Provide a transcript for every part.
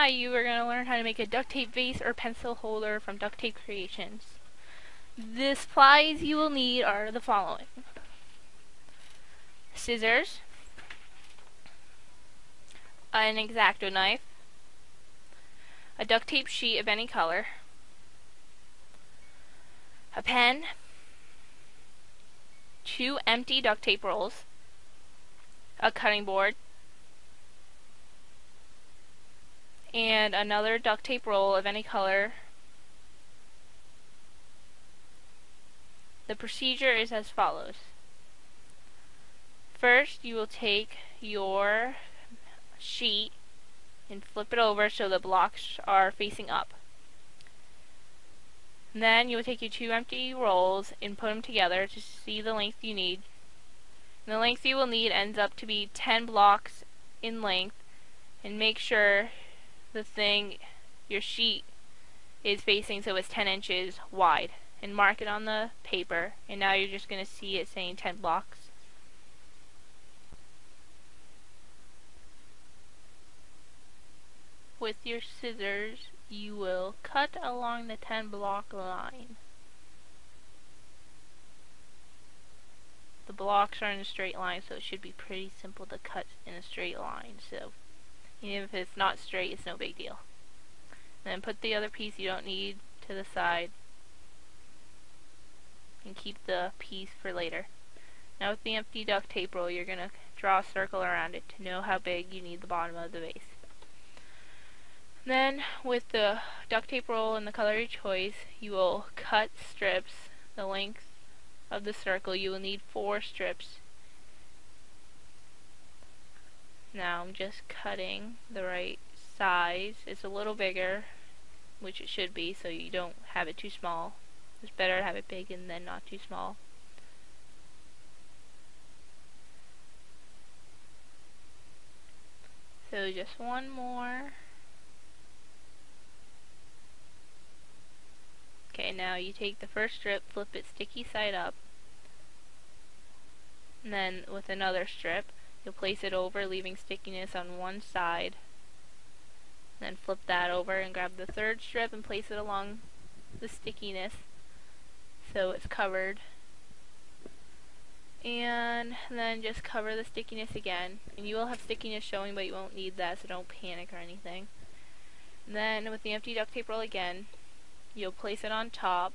Hi, you are going to learn how to make a duct tape vase or pencil holder from Duct Tape Creations. The supplies you will need are the following: scissors, an X-Acto knife, a duct tape sheet of any color, a pen, 2 empty duct tape rolls, a cutting board, and another duct tape roll of any color. The procedure is as follows. First, you will take your sheet and flip it over so the blocks are facing up. Then you will take your 2 empty rolls and put them together to see the length you need. And the length you will need ends up to be 10 blocks in length, and make sure your sheet is facing so it's 10 inches wide, and mark it on the paper, and now you're just going to see it saying 10 blocks. With your scissors, you will cut along the 10 block line. The blocks are in a straight line, so it should be pretty simple to cut in a straight line. So even if it's not straight, it's no big deal. And then put the other piece you don't need to the side, and keep the piece for later. Now with the empty duct tape roll, you're going to draw a circle around it to know how big you need the bottom of the vase. Then with the duct tape roll and the color of your choice, you will cut strips the length of the circle. You will need 4 strips. Now I'm just cutting the right size. It's a little bigger, which it should be, so you don't have it too small. It's better to have it big and then not too small. So just one more. Okay, now you take the first strip, flip it sticky side up, and then with another strip, you'll place it over, leaving stickiness on one side. Then flip that over and grab the third strip and place it along the stickiness so it's covered. And then just cover the stickiness again. And you will have stickiness showing, but you won't need that, so don't panic or anything. And then with the empty duct tape roll again, you'll place it on top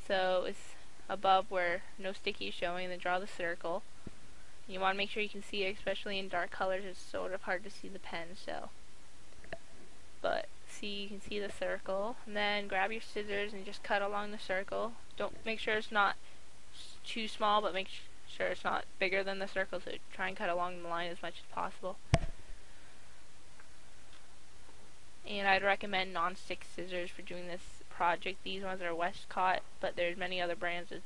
so it's above where no sticky is showing, and then draw the circle. You want to make sure you can see it, especially in dark colors. It's sort of hard to see the pen, but see, you can see the circle. And then grab your scissors and just cut along the circle. Don't make sure it's not too small, but make sure it's not bigger than the circle, so try and cut along the line as much as possible. And I'd recommend non-stick scissors for doing this project. These ones are Westcott, but there's many other brands of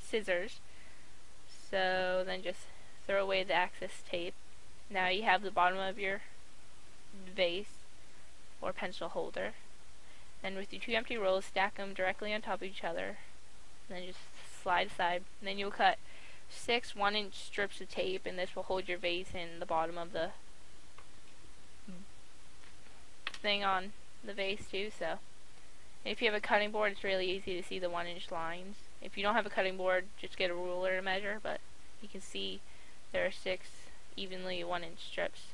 scissors. So then just throw away the excess tape. Now you have the bottom of your vase or pencil holder. And with your 2 empty rolls, stack them directly on top of each other. And then just slide aside. And then you'll cut 6 1-inch strips of tape, and this will hold your vase in the bottom of the thing on the vase too. So if you have a cutting board, it's really easy to see the 1-inch lines. If you don't have a cutting board, just get a ruler to measure, but you can see there are 6 evenly 1-inch strips.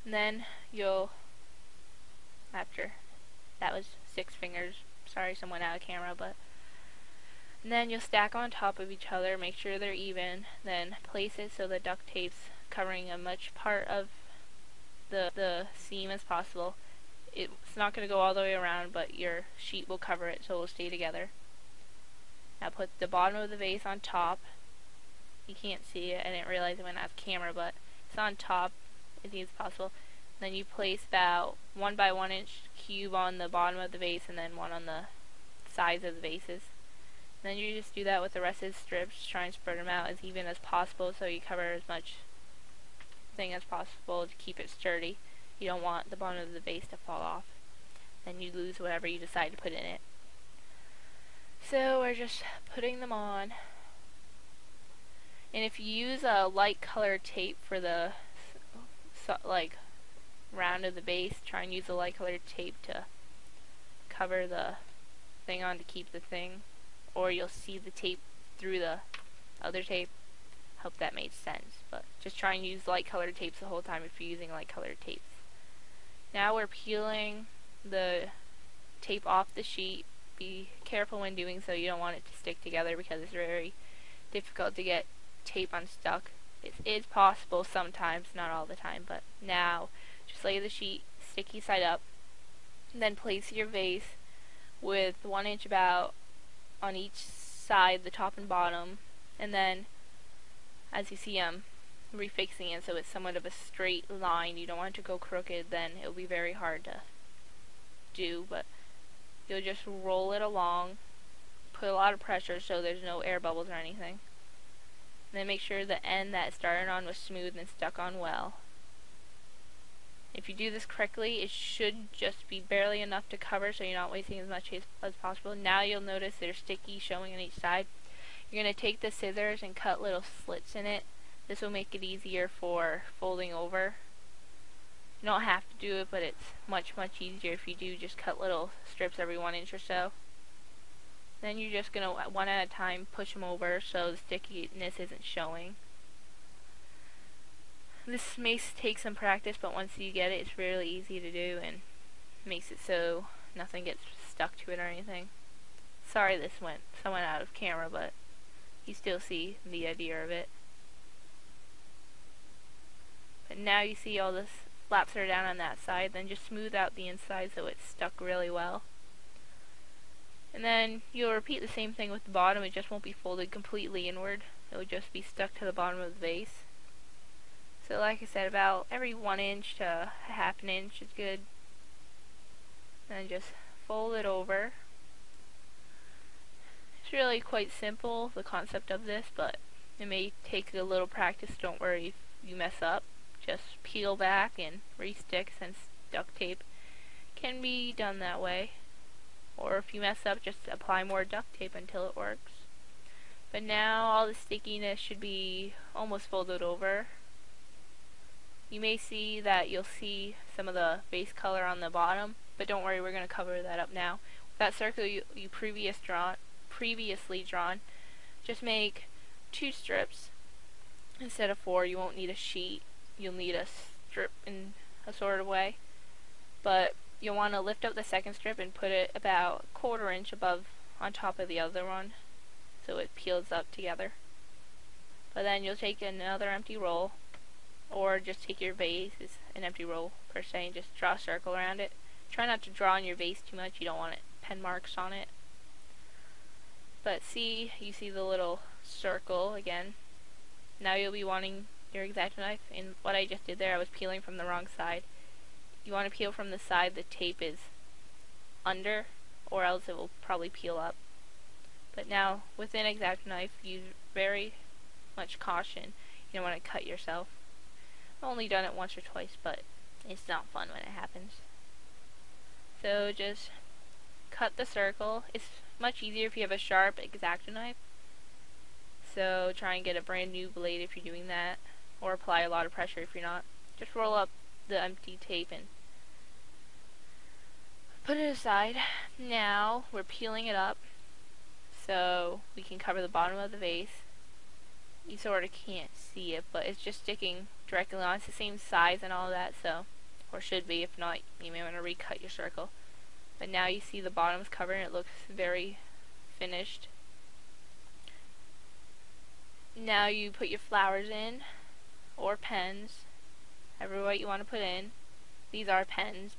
And then you'll, after that was 6 fingers, sorry someone out of camera, and then you'll stack on top of each other, make sure they're even, then place it so the duct tape's covering as much part of the seam as possible. It's not going to go all the way around, but your sheet will cover it so it will stay together. Now put the bottom of the vase on top. You can't see it, I didn't realize it went out of camera, but it's on top as easy as possible. Then you place about 1 by 1 inch cube on the bottom of the vase, and then one on the sides of the vases. And then you just do that with the rest of the strips. Try and spread them out as even as possible so you cover as much thing as possible to keep it sturdy. You don't want the bottom of the vase to fall off, then you lose whatever you decide to put in it. So we're just putting them on, and if you use a light colored tape for the round of the base, try and use the light colored tape to cover the thing on to keep the thing, or you'll see the tape through the other tape. Hope that made sense, but just try and use light colored tapes the whole time if you're using light colored tapes. Now we're peeling the tape off the sheet. Be careful when doing so, you don't want it to stick together because it's very difficult to get tape unstuck. It is possible sometimes, not all the time, but now just lay the sheet sticky side up, and then place your vase with 1 inch about on each side, the top and bottom, and then as you see I'm refixing it so it's somewhat of a straight line. You don't want it to go crooked, then it'll be very hard to do, but you'll just roll it along, put a lot of pressure so there's no air bubbles or anything, and then make sure the end that it started on was smooth and stuck on well. If you do this correctly, it should just be barely enough to cover so you're not wasting as much as possible. Now you'll notice there's sticky showing on each side. You're going to take the scissors and cut little slits in it. This will make it easier for folding over. You don't have to do it, but it's much easier if you do. Just cut little strips every 1 inch or so. Then you're just going to, one at a time, push them over so the stickiness isn't showing. This may take some practice, but once you get it, it's really easy to do and makes it so nothing gets stuck to it or anything. Sorry this went somewhat out of camera, but you still see the idea of it. But now you see all the flaps are down on that side, then just smooth out the inside so it's stuck really well. And then you'll repeat the same thing with the bottom. It just won't be folded completely inward. It will just be stuck to the bottom of the vase. So like I said, about every 1 inch to a half an inch is good. And just fold it over. It's really quite simple, the concept of this, but it may take a little practice. Don't worry if you mess up. Just peel back and re-stick, since duct tape can be done that way. Or if you mess up, just apply more duct tape until it works. But now all the stickiness should be almost folded over. You may see that you'll see some of the base color on the bottom, but don't worry, we're going to cover that up now. With that circle you previously drawn, just make 2 strips instead of 4. You won't need a sheet. You'll need a strip in a sort of way, but you'll want to lift up the second strip and put it about 1/4 inch above on top of the other one so it peels up together. But then you'll take another empty roll, or just take your vase, it's an empty roll per se, and just draw a circle around it. Try not to draw on your vase too much, you don't want pen marks on it. But you see the little circle again. Now you'll be wanting your X-Acto knife, and what I just did there, I was peeling from the wrong side. You want to peel from the side the tape is under, or else it will probably peel up. But now, with an X-Acto knife, use very much caution. You don't want to cut yourself. I've only done it once or twice, but it's not fun when it happens. So just cut the circle. It's much easier if you have a sharp X-Acto knife. So try and get a brand new blade if you're doing that, or apply a lot of pressure if you're not. Just roll up the empty tape and put it aside. Now we're peeling it up so we can cover the bottom of the vase. You sort of can't see it, but it's just sticking directly on. It's the same size and all that, so, or should be. If not, you may want to recut your circle. But now you see the bottom's covered and it looks very finished. Now you put your flowers in, or pens, however what you want to put in. These are pens,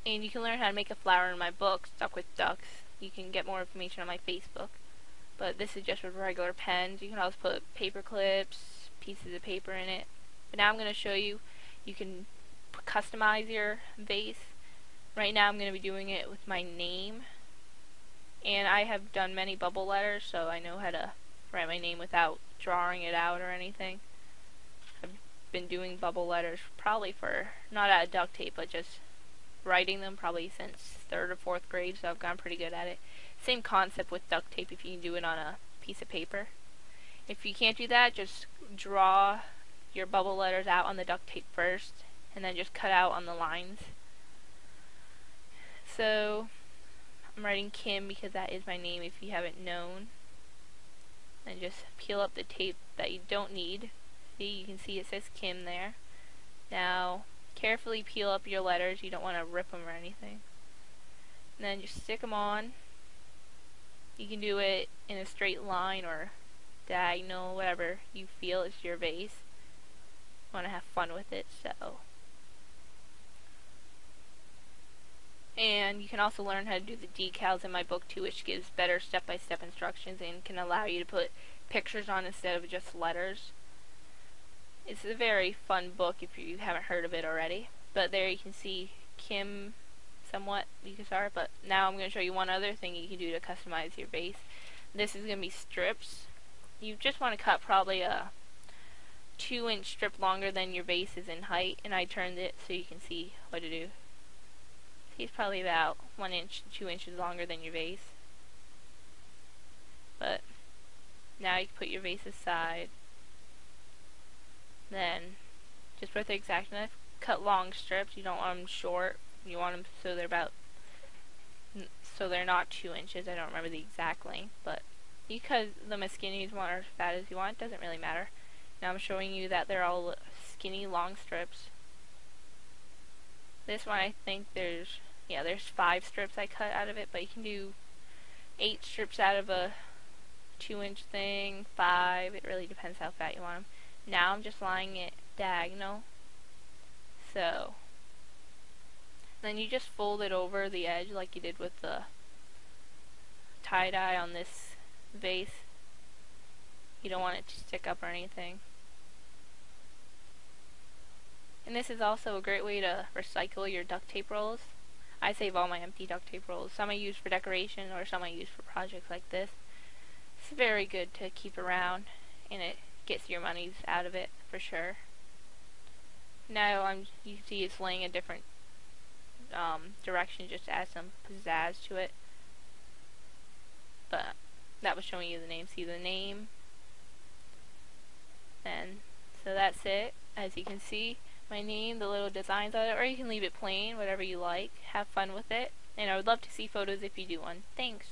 and you can learn how to make a flower in my book, Stuck with Ducks. You can get more information on my Facebook. But this is just with regular pens. You can also put paper clips, pieces of paper in it. But now I'm going to show you, you can customize your vase. Right now I'm going to be doing it with my name. And I have done many bubble letters, so I know how to write my name without drawing it out or anything. I've been doing bubble letters probably for, not out of duct tape, but just writing them probably since 3rd or 4th grade, so I've gotten pretty good at it. Same concept with duct tape if you can do it on a piece of paper. If you can't do that, just draw your bubble letters out on the duct tape first, and then just cut out on the lines. So I'm writing Kim because that is my name if you haven't known. And just peel up the tape that you don't need. See, you can see it says Kim there. Now carefully peel up your letters, you don't want to rip them or anything. And then just stick them on. You can do it in a straight line or diagonal, whatever you feel is your vase. You want to have fun with it, so. And you can also learn how to do the decals in my book too, which gives better step-by-step instructions and can allow you to put pictures on instead of just letters. It's a very fun book if you haven't heard of it already. But there you can see Kim somewhat, you can start. But now I'm going to show you one other thing you can do to customize your vase. This is going to be strips. You just want to cut probably a 2-inch strip longer than your vase is in height, and I turned it so you can see what to do. See, it's probably about 1 inch, 2 inches longer than your vase. But now you can put your vase aside. Then just with the X-Acto knife, cut long strips. You don't want them short. You want them so they're not 2 inches. I don't remember the exact length, but you cut them as skinny as you want or as fat as you want. It doesn't really matter. Now I'm showing you that they're all skinny long strips. This one I think there's 5 strips I cut out of it, but you can do 8 strips out of a 2-inch thing, 5. It really depends how fat you want them. Now I'm just lying it diagonal. So then you just fold it over the edge like you did with the tie-dye on this vase. You don't want it to stick up or anything. And this is also a great way to recycle your duct tape rolls. I save all my empty duct tape rolls. Some I use for decoration or some I use for projects like this. It's very good to keep around, and it gets your monies out of it for sure. Now you can see it's laying a different direction just to add some pizzazz to it. But that was showing you the name. See the name. And so that's it. As you can see, my name, the little designs on it, or you can leave it plain, whatever you like. Have fun with it. And I would love to see photos if you do one. Thanks.